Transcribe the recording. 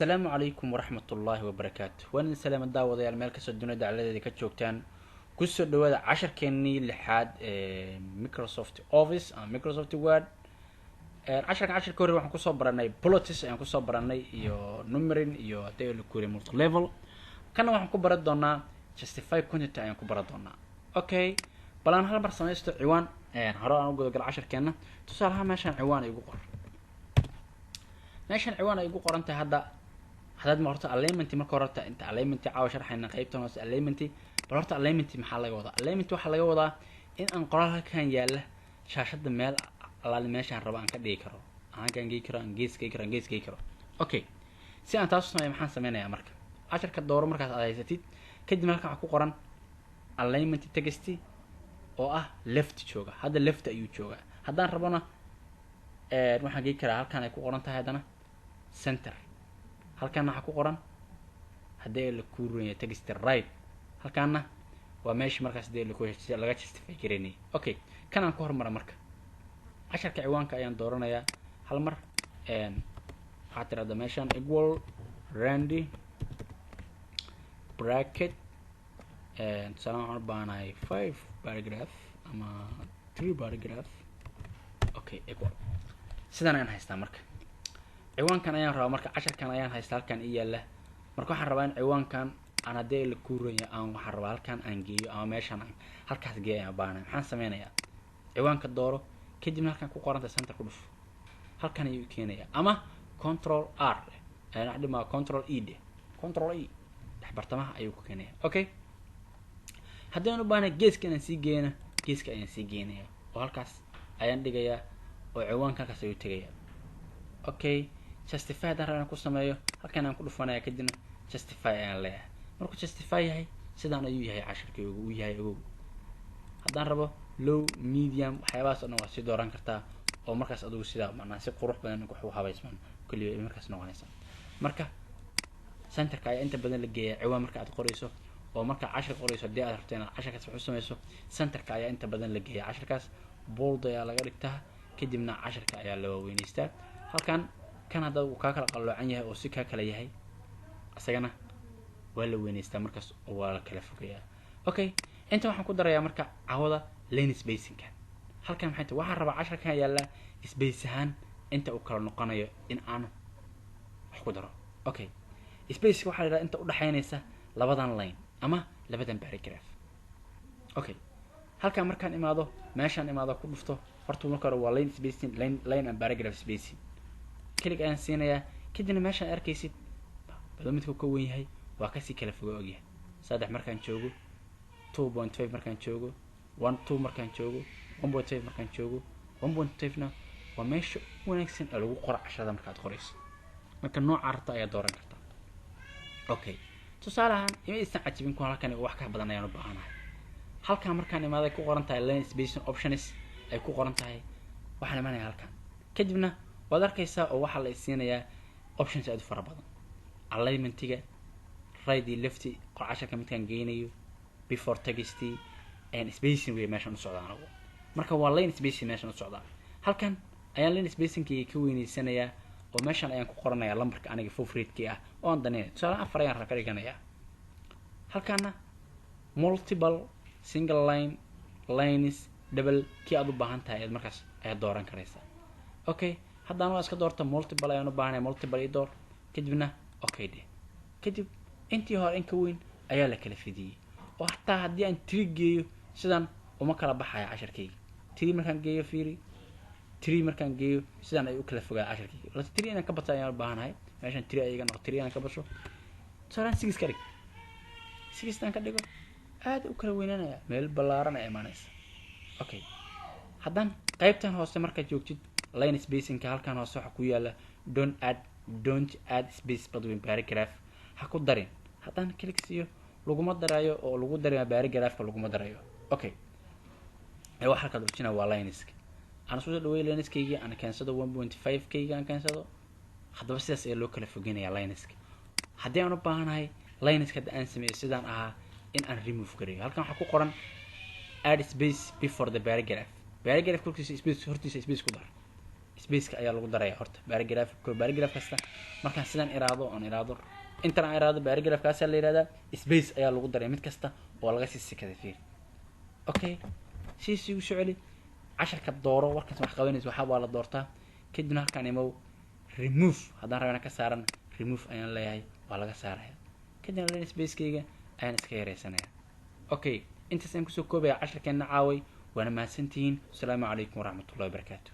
السلام عليكم ورحمة الله وبركاته. وأنا سلام الدعوة ضيال مالك الدنيا دعالة ذي كتشوكتان كسر دوادة 10 كني لحد مايكروسوفت اوفيس أو مايكروسوفت وورد. 10 كوري waxaan kusoo baranay politics ayaan kusoo baranay iyo numbering iyo daily query multi level kana waxaan ku baran doonaa justify content ayaan ku baran doonaa. Okay, balan hal mar samaysto ciwaan hore aan u gudo gal 10 keena tusaalaha meeshan ciwaan ay ugu qor meeshan ciwaan ay ugu qoran tahay hadda ma horta alignment marka horta inta alignment caawa sharxayna qaybtan hoose alignment bal horta alignment maxaa laga wadaa alignment waxa laga wadaa in aan qoraalka kan yaala shaashada meel alaal meeshaan rabo aan ka dhigi karo aan geey karo aan gees karo okay si aan taas sameeyo maxaan sameynayaa marka casharka dooro markaas aad haysatid kadib halka waxa ku qoran alignment text oo ah left jooga hadda left ayuu jooga haddaan rabona waxaan geey karaa halkan ay ku qoran tahay hadana center halkan waxa ku qoran hadii la kuurinayo text right halkaana waa meeshii markaas laga justify gareynay okay kan aan ku hormaro marka casharka ciwaanka ayaan dooranayaa hal mar waxaa tirada meeshan equal randy bracket tusaale waxaan u baahanahay 5 paragraph ama 3 paragraph okay equal sidaan ayaan haystaa marka ciwaankan ayaan rabaa marka casharkan ayaan haystaa halkan i yaala marka waxaan rabaa in ciwaankan aan hadii la kuurinayo aan waxaan rabaa halkan aan geeyo ama meeshan halkaas geeyo ayaan baahanahay maxaan sameynayaa ciwaanka dooro kadib halkan ku qoranta center ku dhuf halkan ayuu keenaya ama control r ayaan dhima control e bartamaha ayuu ku keenaya okay haddii aan u baahnahay geeska inaan sii geeyna geeska ayaan sii geenaya oo halkaas ayaan dhigayaa oo ciwaanka halkaas ayuu tagaya okay justify haddaan rabaan ku sameeyo halkan aan ku dhufanaya kadibna justify ayaan leeyahay markuu justify yahay sidaan ayuu yahay casharkii uu yahay ogow haddaan rabo low medium waxyaabahaas oo dhan waa sii dooran kartaa oo markaas adigu sidaa macnaa si qurux badan wax u habaysmaan kulliye markaas noqonaysa marka centerka ayaa inta badan la geeyaa ciwaan marka aad qorayso oo marka cashar qorayso hadii aad rabto inaad casharkaas wax u samayso centerka ayaa inta badan la geeyaa casharkaas bold ayaa laga dhigtaa kadibna casharka ayaa la waaweynaysta halkan kan hadda uu ka kala qaloocan yahay oo si ka kala yahay asagana waa la weynaystaa markaas oo waa la kala fogeeyaa okay inta waxaan ku darayaa marka cawada lane spacing halkan maxay tahay waxaan rabaa casharkan yaala space ahaan inta uu kala noqonayo in aan wax ku daro okay space waxa la yiraahdaa inta u dhaxaynaysa labadan line ama labadan paragraph okay halkan markaan imaado meeshaan imaado ku dhufto horta marka hore waa line spacing line and paragraph spacing kaliya ayaan siinayaa kadibna meeshaan arkaysid bado midku ka weyn yahay waa ka sii kala fogaa ogyahay saddex markaan joogo 2.5 markaan joogo 1.2 markaan joogo 1.5 markaan joogo 1.5 na waa meesha wanaagsan ee lagu qoro casharada markaad qorayso marka nooca rabta ayaa dooran kartaa okay tusaalahan ima istaan cajibin ku halkan wax ka badan ayaan u baahanahay halkan markaan imaaday ku qoran tahay line spacing options ay ku qoran tahay waxaan imaanayaa halkan kadibna waad arkaysaa oo waxa la isiinayaa options aad u fara badan alignmentiga right iyo left oo casharka midkaan geynayo before text and spacing way meeshan u socdaan marka waa line spacing meeshan u socdaan halkan ayaan line spacing ka weynaysanayaa oo meeshan ayaan ku qoranayaa lambarka aniga favorite ah oo aan danay tusaale afar ayaan ka dhiganayaa halkana multiple single line lines double ki aad u baahan tahay markaas aad dooran karaysaa okay haddaan waa iska doorto multiple ayaan u baahanahay multiple door kadibna okay kadib intii hore in ka weyn ayaa la kala fidiyay oo hatta haddii aan tiri geeyo sidan uma kala baxaya casharkayga tiri markaan geeyo fiiri tiri markaan geeyo sidan ay u kala fogaa casharkayga la tiri inaan ka batay ayaan u baahanahay meeshan tiri ayaga noqo tiri aan ka basho saran 6 ka dhig 6 tan ka dhigo aad u kala weynaanaya meel ballaaran ay imaanaysa okay haddaan qaybtan hoose marka joogtid line spacing ka halkan hoose waxa ku yaala don't add space between paragraph ha ku darin haddaan click siiyo laguma darayo oo lagu dareema paragraphka laguma darayo okay waxa ka dhujina waa lines aan soo dhaweey lines kayga aan kansado 1.5 kayga aan kansado haddaba sidaas ee loo kala fogeynaya lines haddii aan u baahanahay lines ka aan sameeyo sidaan ahaa in aan remove gareeyo halkan waxa ku qoran add space before the paragraph korkiisa space hortiisa space ku dar spaceka ayaa lagu daraya horta paragraph ko paragraph kasta markaan sidan iraado on iraado intan aan iraado paragraph kaas la yiraahdaa space ayaa lagu daray mid kasta oo laga sii sikada fiir okay si u socoli casharka dooro warkaas wax qabanayso waxa waa la doortaa kadibna halkaan imow remove haddaan rabana ka saaran remove ayaan leeyahay waa laga saaraya kadibna leen spacekayga ayaan iska yareysanaya okay intaas aan kusoo koobaya casharkeena caaway waana mahadsantihiin asalaamu calaykum waraxmatullahi wabarakaatuh